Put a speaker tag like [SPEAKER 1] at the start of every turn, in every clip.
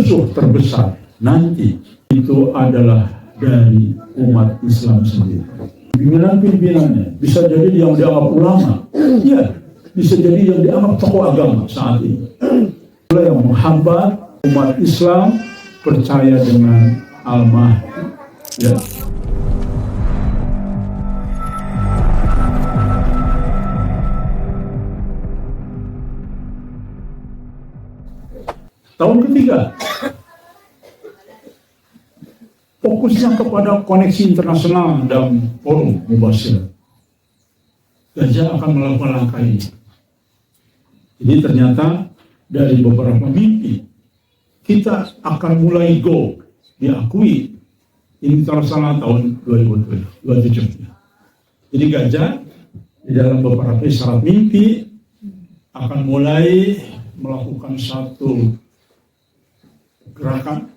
[SPEAKER 1] musuh terbesar nanti itu adalah dari umat Islam sendiri. Pimpinan-pimpinannya bisa jadi yang dianggap ulama, ya, bisa jadi yang dianggap tokoh agama saat ini. Itulah yang menghambat umat Islam percaya dengan Al-Mahdi. Ya. Tahun ketiga, fokusnya kepada koneksi internasional dan forum mubashir. Gajah akan melakukan langkah ini. Jadi ternyata dari beberapa mimpi, kita akan mulai go, diakui internasional tahun 2027. Jadi gajah di dalam beberapa isyarat mimpi akan mulai melakukan satu gerakan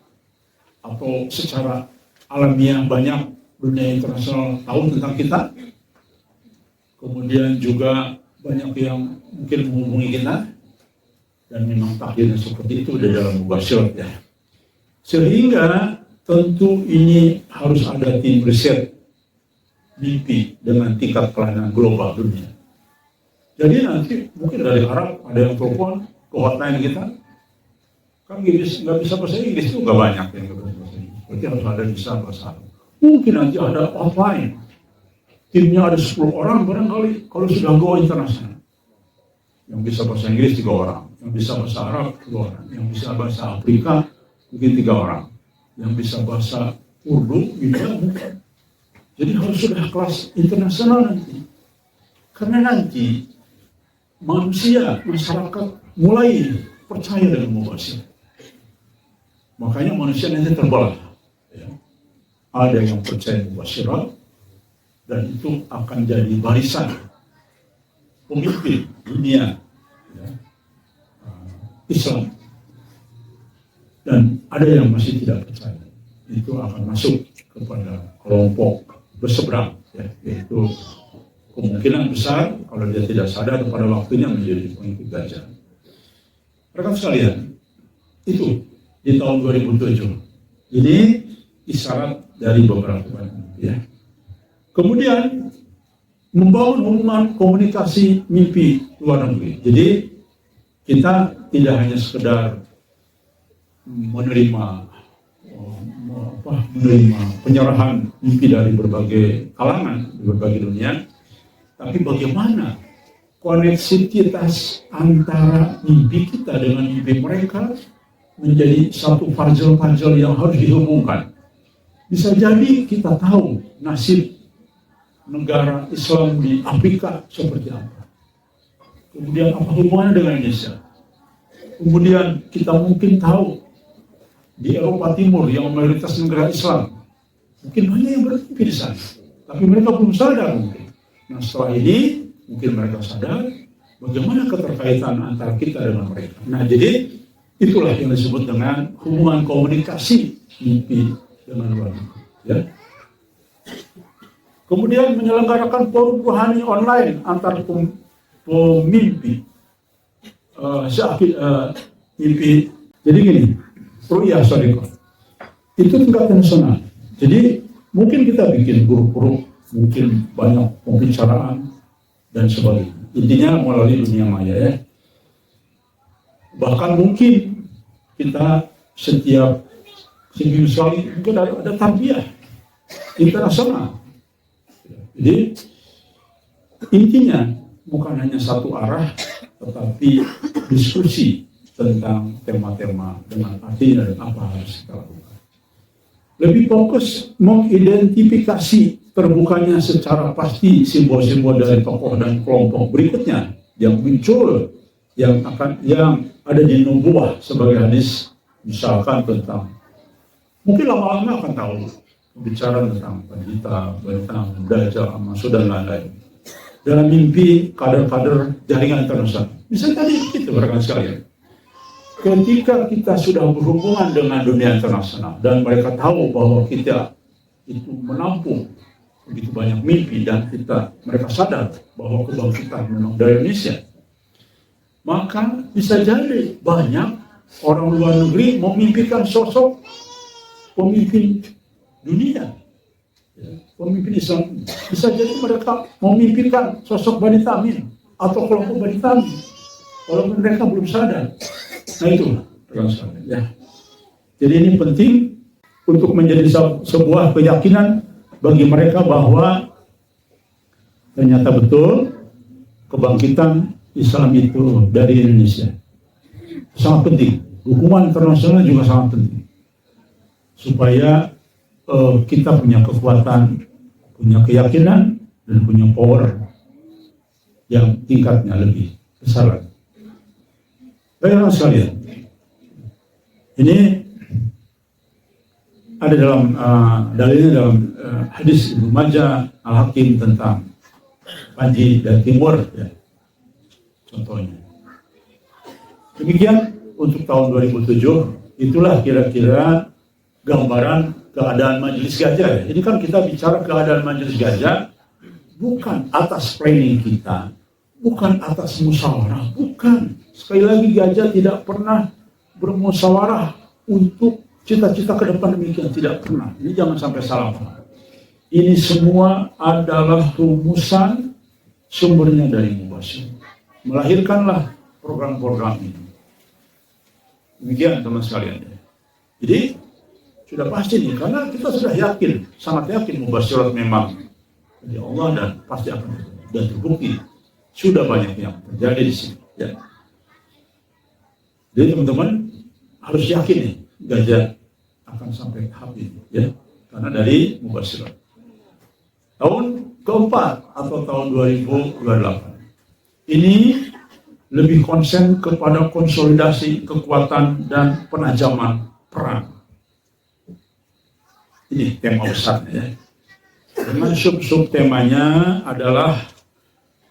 [SPEAKER 1] atau secara alamiah banyak dunia internasional tahu tentang kita. Kemudian juga banyak yang mungkin menghubungi kita dan memang takdirnya seperti itu di dalam mubasyirat ya. Sehingga tentu ini harus ada tim riset mimpi dengan tingkat kelainan global dunia. Jadi nanti mungkin dari Arab ada yang telepon ke hotline kita. Kan nggak bisa bahasa Inggris juga banyak yang nggak bisa bahasa Inggris. Berarti harus ada bisa bahasa Arab. Mungkin nanti ada offline. Timnya ada 10 orang barangkali kalau sudah go internasional. Yang bisa bahasa Inggris 3 orang. Yang bisa bahasa Arab 2 orang. Yang bisa bahasa Afrika mungkin 3 orang. Yang bisa bahasa Urdu juga mungkin. Jadi harus sudah kelas internasional nanti. Karena nanti manusia, masyarakat mulai percaya dengan mubashir. Makanya manusia nanti terbelah. Ya. Ada yang percaya mubasyirat dan itu akan jadi barisan pemimpin dunia ya, Islam. Dan ada yang masih tidak percaya. Itu akan masuk kepada kelompok berseberang. Ya, yaitu kemungkinan besar kalau dia tidak sadar pada waktunya menjadi pengikut gajah. Rekan sekalian, itu di tahun 2007. Ini isyarat dari beberapa banyak ya. Kemudian membangun hubungan komunikasi mimpi luar negeri. Jadi kita tidak hanya sekedar menerima penyerahan mimpi dari berbagai kalangan, di berbagai dunia, tapi bagaimana koneksitas antara mimpi kita dengan mimpi mereka menjadi satu puzzle yang harus dihubungkan. Bisa jadi kita tahu nasib negara Islam di Afrika seperti apa. Kemudian apa hubungannya dengan Indonesia. Kemudian kita mungkin tahu di Eropa Timur yang mayoritas negara Islam. Mungkin banyak yang bermimpi di sana. Tapi mereka belum sadar mungkin. Nah setelah ini mungkin mereka sadar bagaimana keterkaitan antara kita dengan mereka. Nah jadi itulah yang disebut dengan hubungan komunikasi mimpi dengan luar negeri. Ya. Kemudian menyelenggarakan forum rohani online antar pemimpi mimpi. Jadi gini, ru'yah shariqah itu tingkat nasional. Jadi mungkin kita bikin grup-grup, mungkin banyak pembicaraan dan sebagainya. Intinya melalui dunia maya ya. Bahkan mungkin kita setiap seminggu sekali mungkin ada tarbiyah internasional. Jadi intinya bukan hanya satu arah, tetapi diskusi tentang tema-tema dengan artinya dan apa harus kita lakukan. Lebih fokus mengidentifikasi terbukanya secara pasti simbol-simbol dari tokoh dan kelompok berikutnya yang muncul yang ada di nubuah sebagai hadis, misalkan tentang mungkin lama-lama akan tahu bicara tentang pendeta, tentang Dajjal, Masud dan lain-lain. Dalam mimpi kader-kader jaringan internasional. Bisa tadi itu rekan sekalian. Ketika kita sudah berhubungan dengan dunia internasional dan mereka tahu bahwa kita itu menampung begitu banyak mimpi dan mereka sadar bahwa kebangkitan memang dari Indonesia, maka bisa jadi banyak orang luar negeri memimpikan sosok pemimpin dunia, ya, pemimpin Islam. Bisa jadi mereka memimpikan sosok Bani Tamim atau kelompok Bani Tamim, walaupun mereka belum sadar. Nah itu, ya. Jadi ini penting untuk menjadi sebuah keyakinan bagi mereka bahwa ternyata betul kebangkitan Islam itu dari Indonesia. Sangat penting. Hukuman internasional juga sangat penting. Supaya kita punya kekuatan, punya keyakinan, dan punya power yang tingkatnya lebih besar. Baiklah sekalian, ini ada dalam dalilnya dalam hadis Ibnu Majah Al-Hakim tentang Panji dan Timur, ya, contohnya. Demikian untuk tahun 2007, itulah kira-kira gambaran keadaan Majelis Gajah. Ini kan kita bicara keadaan Majelis Gajah bukan atas planning kita, bukan atas musyawarah, bukan. Sekali lagi, Gajah tidak pernah bermusyawarah untuk cita-cita ke depan, demikian tidak pernah. Ini jangan sampai salah paham. Ini semua adalah rumusan, sumbernya dari Mubasyir. Melahirkanlah program-program ini. Demikian teman sekalian. Jadi sudah pasti nih, karena kita sudah yakin, sangat yakin Mubasyirat memang dari Allah dan pasti akan terjadi. Dan terbukti sudah banyak yang terjadi di sini. Ya. Jadi teman-teman harus yakin nih, Gajah akan sampai tahap ini, ya, karena dari Mubasyirat. Tahun keempat atau tahun 2028 ini lebih konsen kepada konsolidasi kekuatan dan penajaman perang. Ini tema besarnya, ya. Dengan sub-sub temanya adalah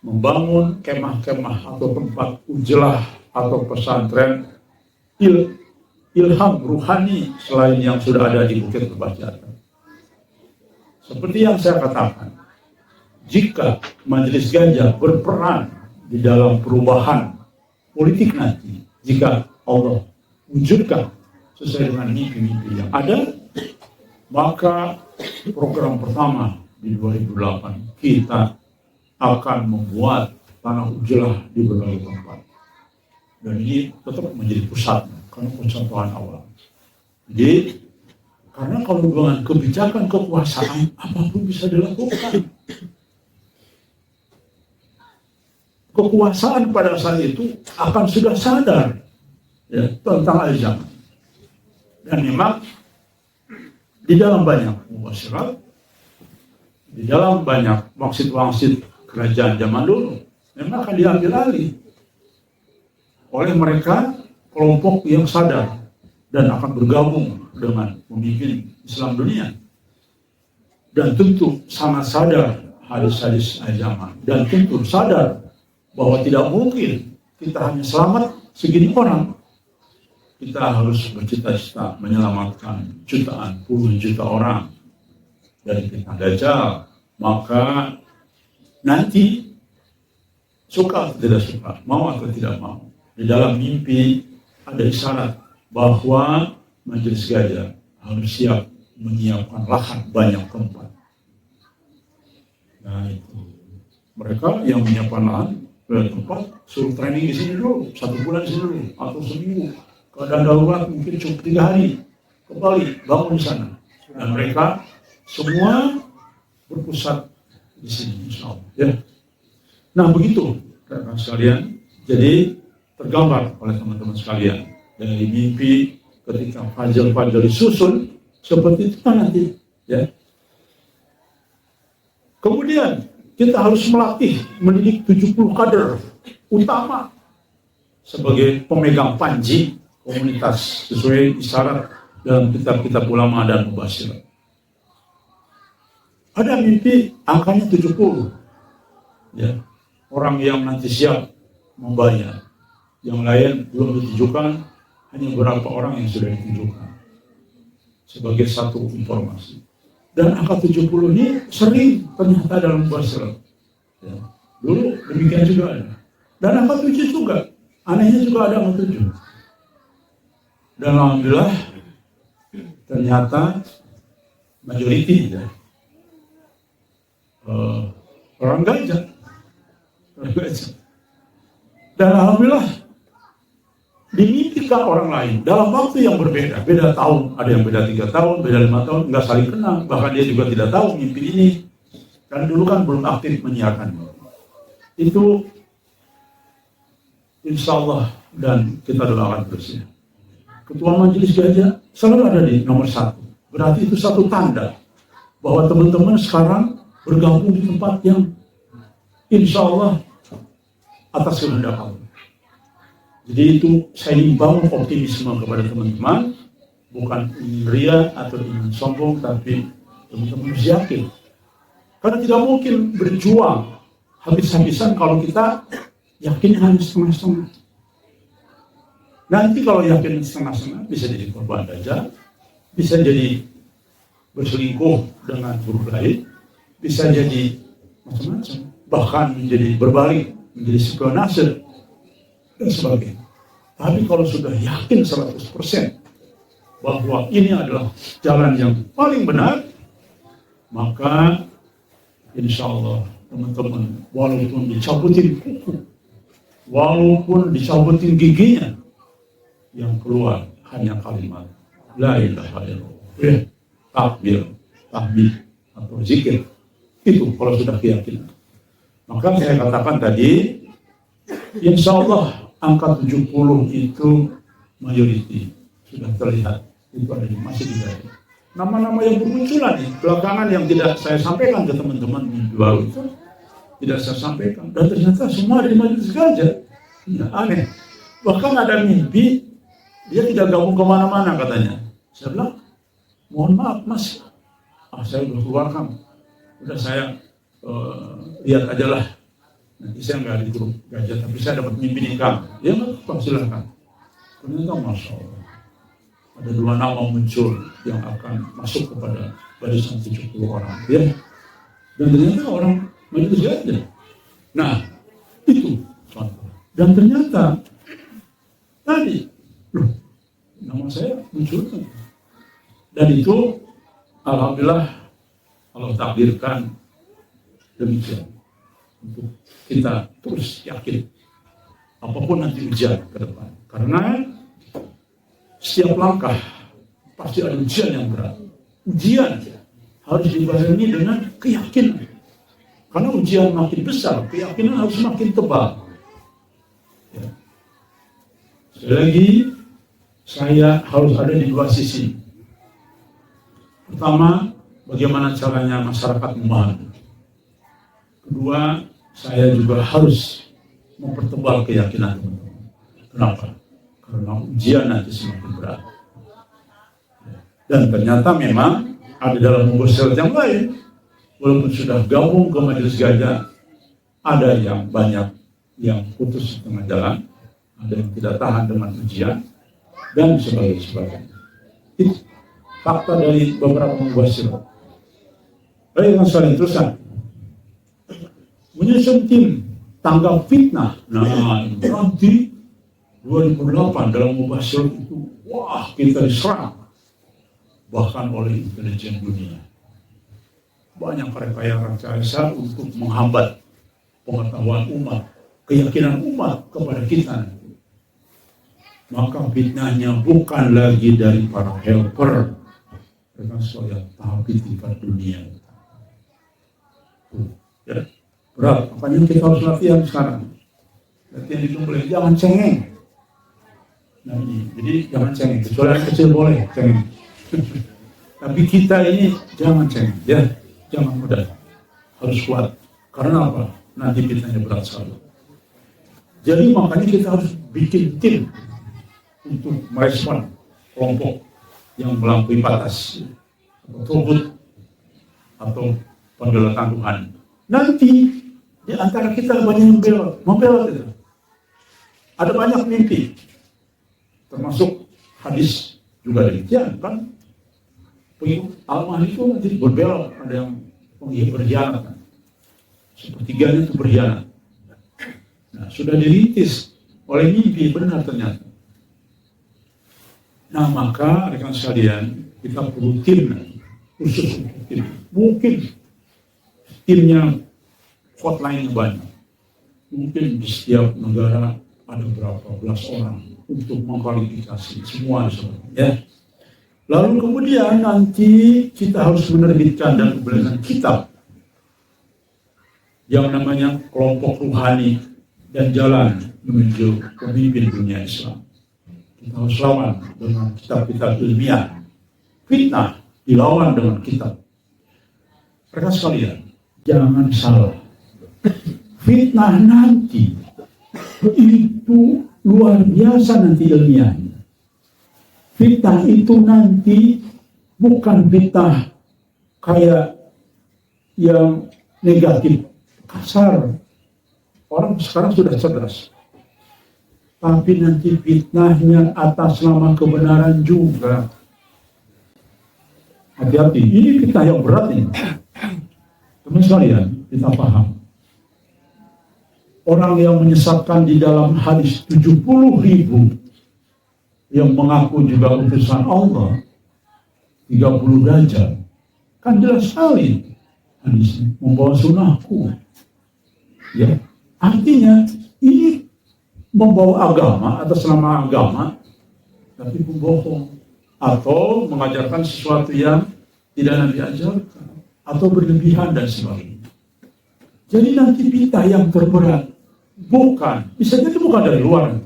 [SPEAKER 1] membangun kemah-kemah atau tempat uzlah atau pesantren ilham ruhani selain yang sudah ada di Bukit Kebahagiaan. Seperti yang saya katakan, jika Majelis Gajah berperan di dalam perubahan politik nanti, jika Allah wujudkan sesuai dengan mimpi-mimpi yang ada, maka program pertama di 2008 kita akan membuat tanah uzlah di berbagai tempat. Dan ini tetap menjadi pusatnya, karena contohan awal. Jadi, karena kalau dengan kebijakan kekuasaan, apapun bisa dilakukan. Kekuasaan pada saat itu akan sudah sadar, ya, tentang al-zaman. Dan memang di dalam banyak mubasyirat, di dalam banyak wangsit-wangsit kerajaan zaman dulu, memang akan diambil alih oleh mereka kelompok yang sadar dan akan bergabung dengan pemimpin Islam dunia. Dan tentu sangat sadar hadis-hadis zaman, dan tentu sadar bahwa tidak mungkin kita hanya selamat segini orang. Kita harus bercita-cita menyelamatkan jutaan, puluhan juta orang dari fitnah Dajjal. Maka nanti suka atau tidak suka, mau atau tidak mau, di dalam mimpi ada isyarat bahwa Majelis Gajah harus siap menyiapkan lahan banyak tempat. Nah itu, mereka yang menyiapkan lahan banyak tempat suruh training di sini dulu, 1 bulan di sini dulu, atau seminggu. Keadaan darurat mungkin cukup 3 hari, kembali bangun di sana. Dan mereka semua berpusat di sini, insya Allah. Ya. Nah begitu, rekan sekalian. Jadi tergambar oleh teman-teman sekalian dari mimpi ketika fajar-fajar disusun seperti itu kan nanti, ya. Kemudian kita harus melatih, mendidik 70 kader utama sebagai pemegang panji komunitas sesuai isyarat dalam kitab-kitab ulama dan mubasyirat. Ada mimpi angkanya 70, ya, orang yang nanti siap membayar. Yang lain belum ditujukan, hanya beberapa orang yang sudah ditujukan sebagai satu informasi. Dan angka 70 ini sering ternyata dalam mubasyirat. Ya. Dulu demikian juga ada. Dan angka 7 juga, anehnya juga ada angka 7. Dan alhamdulillah ternyata majoriti ya, orang gajah. Dan alhamdulillah dimimpikan orang lain dalam waktu yang berbeda, beda tahun, ada yang beda 3 tahun, beda 5 tahun, nggak saling kenal, bahkan dia juga tidak tahu mimpi ini, karena dulu kan belum aktif menyiarkan. Itu insya Allah, dan kita doakan terusnya. Ketua Majelis Gajah selalu ada di nomor 1. Berarti itu satu tanda bahwa teman-teman sekarang bergabung di tempat yang insya Allah atas kehendak Allah. Jadi itu saya ingin bangun optimisme kepada teman-teman, bukan ingin ria atau ingin sombong, tapi teman-teman harus yakin. Karena tidak mungkin berjuang habis-habisan kalau kita yakin hanya setengah-setengah. Nanti kalau yakin setengah-setengah bisa jadi korban dajjal, bisa jadi berselingkuh dengan buruh lain, bisa jadi macam-macam, bahkan menjadi berbalik, menjadi spionase dan sebagainya. Tapi kalau sudah yakin 100% bahwa ini adalah jalan yang paling benar, maka insya Allah teman-teman, walaupun dicabutin kuku, walaupun dicabutin giginya, yang keluar hanya kalimat la ilaha illallah, takbir, tahmid atau zikir. Itu kalau sudah keyakinan. Maka saya katakan tadi, insya Allah angka 70 itu mayoriti sudah terlihat, itu ada di masih di dalam. Nama-nama yang bermunculan belakangan yang tidak saya sampaikan ke teman-teman minggu baru itu tidak saya sampaikan, dan ternyata semua ada di Majelis Gajah. Ya, aneh. Bahkan ada mimpi dia tidak gabung kemana-mana katanya. Saya bilang, mohon maaf mas, saya udah keluarkan, udah saya lihat aja lah. Nanti saya nggak di grup Gajah, tapi saya dapat mimpi nikah. Ya nggak, silakan. Ternyata masya Allah, ada 2 nama muncul yang akan masuk kepada barisan 70 orang. Ya, dan ternyata orang Majelis Gajah. Nah, itu contoh. Dan ternyata tadi nama saya muncul, dan itu alhamdulillah Allah takdirkan demikian untuk kita terus yakin apapun nanti ujian ke depan, karena setiap langkah pasti ada ujian yang berat. Ujian harus dibarengi dengan keyakinan, karena ujian makin besar, keyakinan harus makin tebal. Ya. Sekali lagi, saya harus ada di 2 sisi. Pertama, bagaimana caranya masyarakat memahami. Kedua, saya juga harus mempertebal keyakinan teman-teman. Kenapa? Karena ujian nanti semakin berat. Dan ternyata memang ada dalam mubasyirat yang lain, walaupun sudah gabung ke Majelis Gajah, ada yang banyak yang putus di tengah jalan, ada yang tidak tahan dengan ujian, dan sebagainya. Itu fakta dari beberapa mubasyirat. Baik, yang saling terusan menyusun tim tanggap fitnah. Nah, nanti 2008 dalam mubasyirat itu, wah, kita diserang bahkan oleh intelijen dunia. Banyak rekayasa untuk menghambat pengetahuan umat, keyakinan umat kepada kita. Maka fitnahnya bukan lagi dari para helper, dengan supaya tapi tingkat dunia. Ya, berat. Makanya kita harus latihan sekarang. Latihan itu boleh, jangan cengeng. Nah ini, jadi jangan cengeng. Kecuali yang kecil boleh cengeng. Tapi kita ini jangan cengeng, ya, jangan mudah. Harus kuat. Karena apa? Nanti fitnahnya berat sekali. Jadi makanya kita harus bikin tim untuk merespon kelompok yang melampaui batas, atau togut, atau pembelakan Tuhan. Nanti di antara kita banyak yang membela itu. Ada banyak mimpi, termasuk hadis juga demikian kan. Al-Mahdi itu nanti berbelok, ada yang berkhianat, sepertiganya itu berkhianat. Nah, sudah dirintis oleh mimpi, benar ternyata. Nah, maka rekan sekalian, kita perlu tim khusus untuk tim. Mungkin timnya hotline banyak. Mungkin di setiap negara ada berapa belas orang untuk mengklarifikasi semua ya. Lalu kemudian nanti kita harus menerbitkan dan memberikan kitab yang namanya kelompok ruhani dan jalan menuju pemimpin dunia Islam. Kita harus lawan dengan kitab-kitab ilmiah. Fitnah dilawan dengan kitab. Rekan sekalian, jangan salah. Fitnah nanti itu luar biasa nanti ilmiahnya. Fitnah itu nanti bukan fitnah kayak yang negatif, kasar. Orang sekarang sudah cerdas. Tapi nanti fitnahnya atas nama kebenaran juga. Hati-hati, ini fitnah yang berat ini. Teman sekalian, kita paham. Orang yang menyesatkan di dalam hadis 70.000 yang mengaku juga utusan Allah 30 derajat, kan jelas sekali hadisnya membawa sunnahku. Ya, artinya ini membawa agama atas nama agama, tapi membohong atau mengajarkan sesuatu yang tidak Nabi ajarkan atau berlebihan dan sebagainya. Jadi nanti kita yang terberat bukan, bisa jadi bukan dari luar,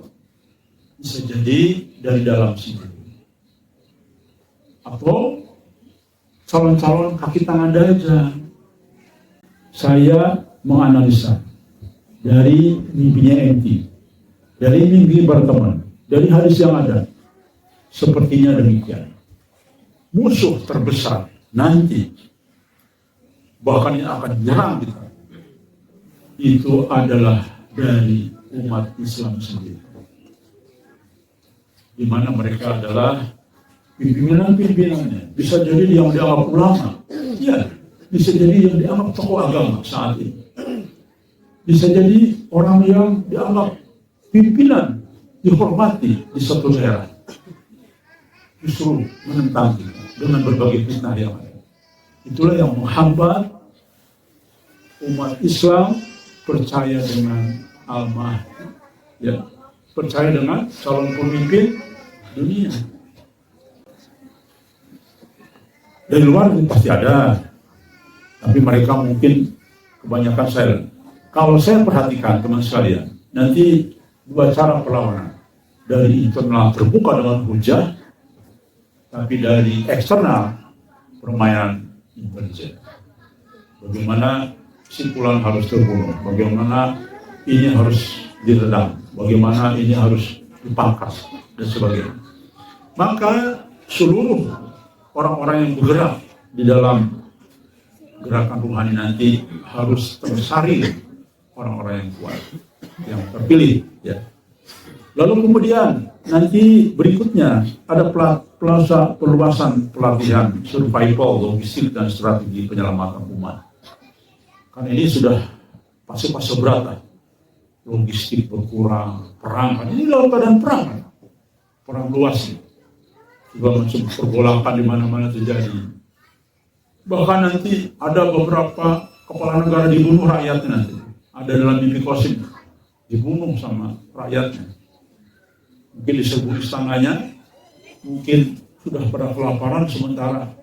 [SPEAKER 1] bisa jadi dari dalam sini. Atau calon-calon kaki tangan daja. Saya menganalisa dari mimpinya MT, dari mimpi berteman, dari hadis yang ada. Sepertinya demikian. Musuh terbesar nanti, bahkan yang akan menyerang kita, itu adalah dari umat Islam sendiri. Di mana mereka adalah pimpinan-pimpinannya. Bisa jadi yang dianggap ulama, ya, bisa jadi yang dianggap tokoh agama saat ini. Bisa jadi orang yang dianggap pimpinan, dihormati di suatu daerah. Justru menentang kita dengan berbagai fitnah yang ada. Itulah yang menghambat umat Islam percaya dengan Al-Mahdi, ya, percaya dengan calon pemimpin dunia. Dari luar pasti ada, tapi mereka mungkin kebanyakan silent. Kalau saya perhatikan teman sekalian, nanti dua cara perlawanan. Dari internal terbuka dengan hujah, tapi dari eksternal permainan intelijen. Bagaimana simpulan harus terbunuh, bagaimana ini harus diredam, bagaimana ini harus dipangkas, dan sebagainya. Maka seluruh orang-orang yang bergerak di dalam gerakan ruhani nanti harus tersaring orang-orang yang kuat, yang terpilih. Ya. Lalu kemudian nanti berikutnya ada perluasan pelatihan survival, logistik, dan strategi penyelamatan umat. Karena ini sudah fase-fase berat. Logistik berkurang, perang, kan ini dalam keadaan perang, kan? Perang luas, juga macam pergolakan di mana-mana terjadi. Bahkan nanti ada beberapa kepala negara dibunuh rakyatnya nanti, ada dalam mimpi Qasim, dibunuh sama rakyatnya. Mungkin diserbu istananya, mungkin sudah pada kelaparan sementara,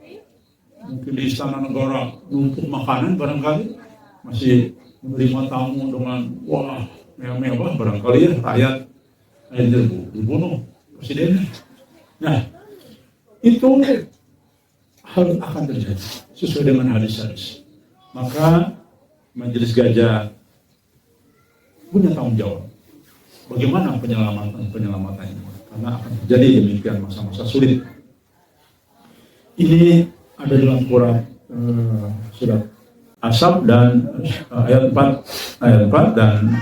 [SPEAKER 1] mungkin di istana negara numpuk makanan barangkali, masih menerima tamu dengan wah mewah barangkali ya, rakyat akhirnya dibunuh presidennya. Nah, itu harus akan terjadi sesuai dengan hadis-hadis. Maka Majelis Gajah punya tanggung jawab. Bagaimana penyelamatannya? Karena akan terjadi demikian masa-masa sulit. Ini ada dalam Quran surat Asab dan ayat 4 dan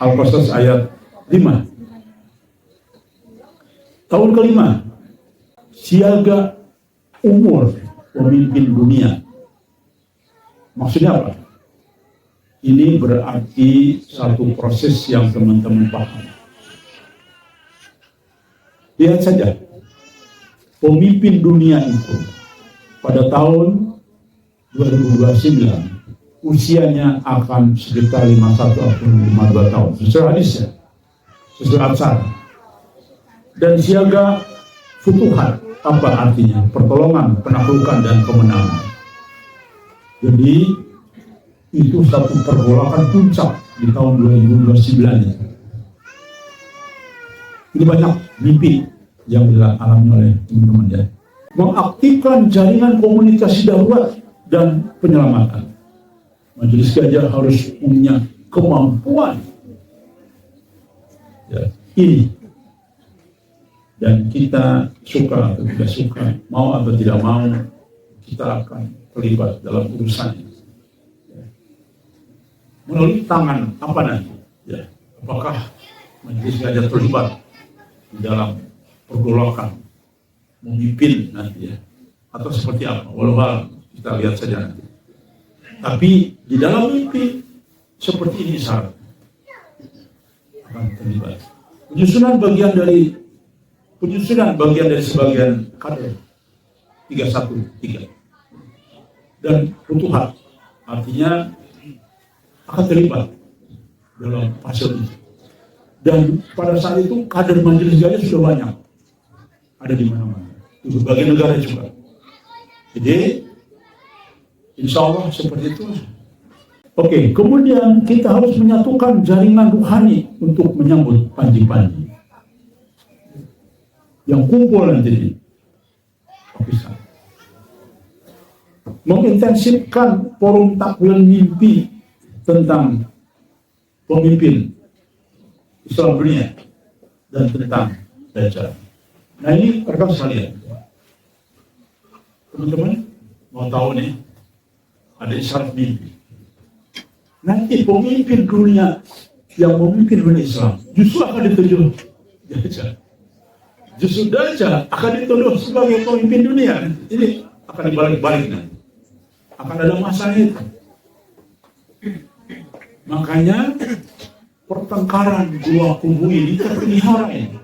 [SPEAKER 1] Al-Qasas ayat 5. Tahun kelima, siaga umur pemimpin dunia. Maksudnya apa? Ini berarti satu proses yang teman-teman paham. Lihat saja, pemimpin dunia itu pada tahun 2029 usianya akan sekitar 51 atau 52 tahun. Sesuai hadisnya, sesuai Atsar. Dan siaga futuhat, apa artinya? Pertolongan, penaklukan, dan kemenangan. Jadi itu satu pergolakan puncak di tahun 2029 ini. Ini banyak mimpi yang dialami oleh teman-teman ya. Mengaktifkan jaringan komunikasi darurat dan penyelamatan. Majelis Gajah harus punya kemampuan ya, ini. Dan kita suka atau tidak suka, mau atau tidak mau, kita akan terlibat dalam urusannya. Ya. Melalui tangan apa nanti? Ya. Apakah Majelis Gajah terlibat di dalam pergolakan memimpin nanti ya, atau seperti apa? Walau kita lihat saja nanti. Tapi di dalam mimpi seperti ini syarat akan terlibat. Penyusunan bagian dari sebagian kader 313 dan futuhat artinya akan terlibat dalam fase ini. Dan pada saat itu kader Majelis Gajah sudah banyak, ada di mana-mana, di berbagai negara juga. Jadi insya Allah seperti itu. Oke, kemudian kita harus menyatukan jaringan rohani untuk menyambut panji-panji yang kumpul nanti di Pakistan. Mengintensifkan forum takwil mimpi tentang pemimpin Islam dunia dan tentang Dajjal. Nah ini rekan sekalian, teman-teman mau tahu nih, ada isyarat mimpi. Nanti pemimpin dunia yang memimpin dunia Islam justru akan dituduh Dajjal. Justru Dajjal akan dituduh sebagai pemimpin dunia. Ini akan dibalik-balik nanti. Akan ada masanya itu. Makanya pertengkaran dua kubu ini terpelihara ini.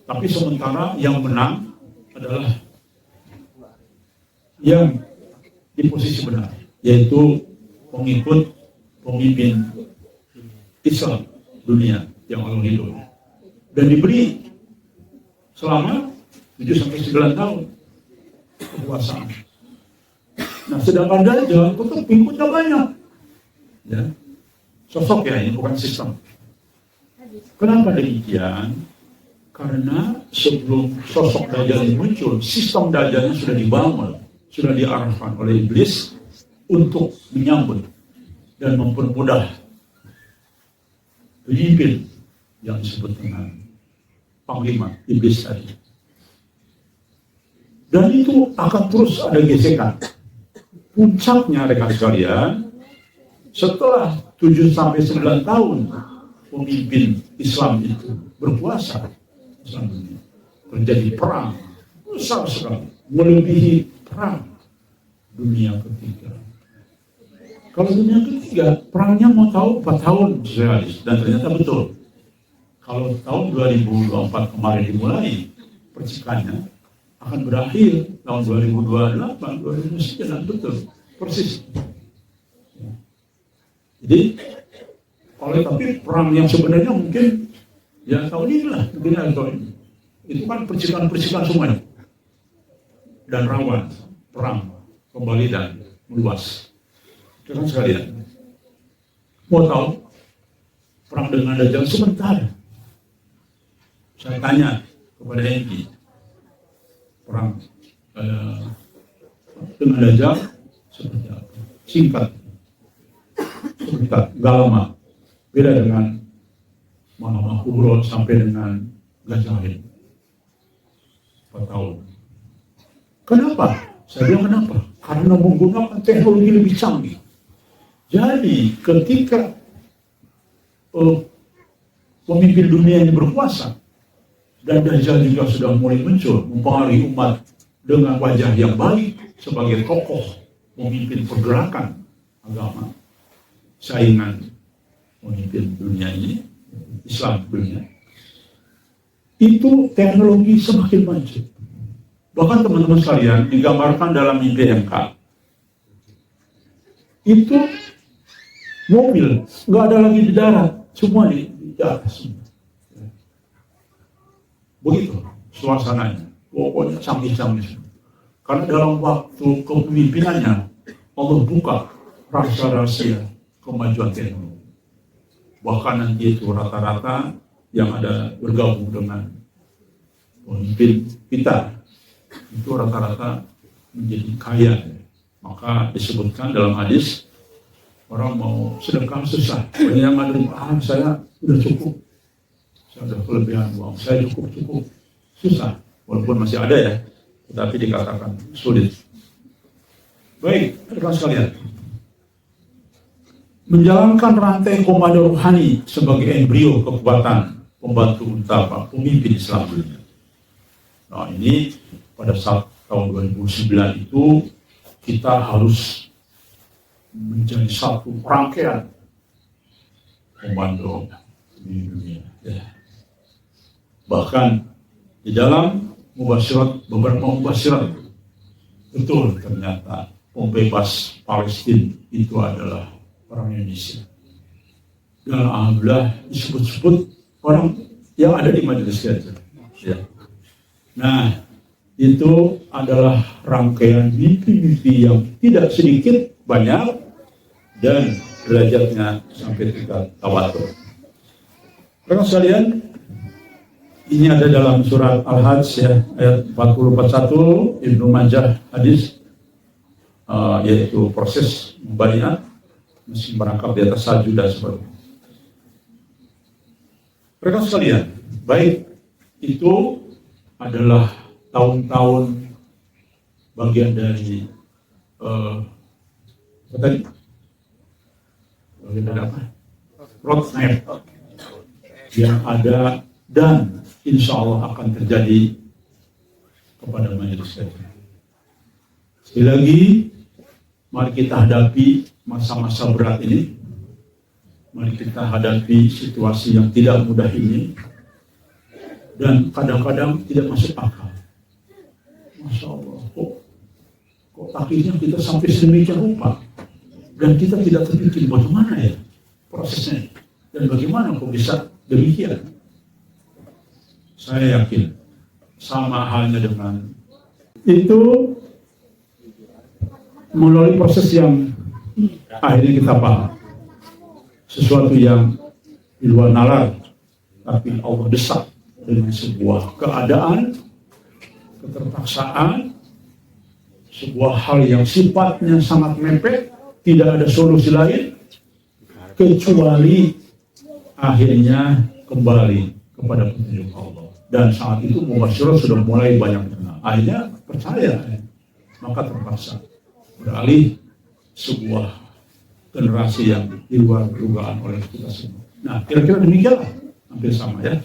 [SPEAKER 1] Tapi sementara yang menang adalah yang di posisi benar, yaitu pengikut pemimpin Islam dunia yang Allah hidup dan diberi selama 7-9 tahun kekuasaan. Nah, sedangkan Dajjal tetap pengikutnya banyak. Ya. Sosok ya, ini bukan sistem. Kenapa demikian? Karena sebelum sosok Dajjal ini muncul, sistem Dajjalnya sudah dibangun, sudah diarahkan oleh iblis untuk menyambut dan mempermudah pemimpin yang disebut dengan panglima iblis tadi. Dan itu akan terus ada gesekan. Puncaknya rekan sekalian, setelah 7-9 tahun pemimpin Islam itu berkuasa, terjadi perang besar sekali, melebihi perang dunia ketiga. Kalau dunia ketiga, perangnya mau tahu 4 tahun realis, dan ternyata betul. Kalau tahun 2024 kemarin dimulai, percikannya akan berakhir tahun 2028, 2029, betul, persis. Jadi, tapi perang yang sebenarnya mungkin ya tahun inilah, mungkin tahun ini. Itu kan percikan-percikan semuanya. Dan rawan perang kembali dan meluas. Jangan sekalian. Mau tahu perang dengan Dajjal sebentar. Saya tanya kepada Henki, perang dengan Dajjal seperti apa? Singkat, nggak lama. Beda dengan Muhammad Kubro sampai dengan Ghazali 4 tahun. Kenapa? Saya bilang kenapa? Karena menggunakan teknologi lebih canggih. Jadi ketika pemimpin dunia ini berkuasa dan Dajjal juga sudah mulai muncul mempengaruhi umat dengan wajah yang baik sebagai tokoh pemimpin pergerakan agama, saingan pemimpin dunia ini, Islam dunia. itu teknologi semakin maju. Bahkan teman-teman sekalian, digambarkan dalam mimpi MK, itu mobil nggak ada lagi di darat, semua di atas. Begitu suasananya, pokoknya canggih-canggih. Karena dalam waktu kepemimpinannya, Allah buka rahasia-rahasia kemajuan teknologi. Bahkan nanti itu rata-rata yang ada bergabung dengan pemimpin kita, itu rata-rata menjadi kaya. Maka disebutkan dalam hadis, orang mau sedekah susah. Banyak yang ada, saya sudah cukup, saya sudah kelebihan uang, saya cukup, susah. Walaupun masih ada ya, tetapi dikatakan sulit. Baik, rekan sekalian, menjalankan rantai komando rohani sebagai embrio kekuatan pembantu utama pemimpin Islam dunia. Nah ini pada saat tahun 2009 itu kita harus menjadi satu rangkaian komando di dunia. Ya. Bahkan di dalam beberapa mubasyirat, betul ternyata pembebas Palestina itu adalah orang Indonesia. Dan alhamdulillah disebut-sebut orang yang ada di majelis kita. Ya. Nah, itu adalah rangkaian mimpi-mimpi yang tidak sedikit, banyak, dan derajatnya sampai tingkat tawatur. Rekan sekalian, ini ada dalam surat Al-Hajj ya, ayat 40-41 Ibnu Majah hadis, yaitu proses membaiat mesti merangkap di atas salju dan sebagainya. Rekan sekalian, baik itu adalah tahun-tahun bagian dari bagian dari apa? Roadmap yang ada dan insya Allah akan terjadi kepada majelis kita. Sekali lagi, mari kita hadapi masa-masa berat ini. Mari kita hadapi situasi yang tidak mudah ini. Dan kadang-kadang tidak masuk akal. Masya Allah, kok akhirnya kita sampai sedemikian rupa. Dan kita tidak terpikir bagaimana ya prosesnya. Dan bagaimana kok bisa demikian. Saya yakin sama halnya dengan itu, melalui proses yang akhirnya kita paham. Sesuatu yang di luar nalar, tapi Allah desak dengan sebuah keadaan, keterpaksaan, sebuah hal yang sifatnya sangat mepet, tidak ada solusi lain, kecuali akhirnya kembali kepada petunjuk Allah. Dan saat itu mubasyirat sudah mulai banyak kenal. Akhirnya percaya, maka terpaksa beralih sebuah generasi yang di luar dugaan oleh kita semua. Nah, kira-kira demikianlah, hampir sama ya.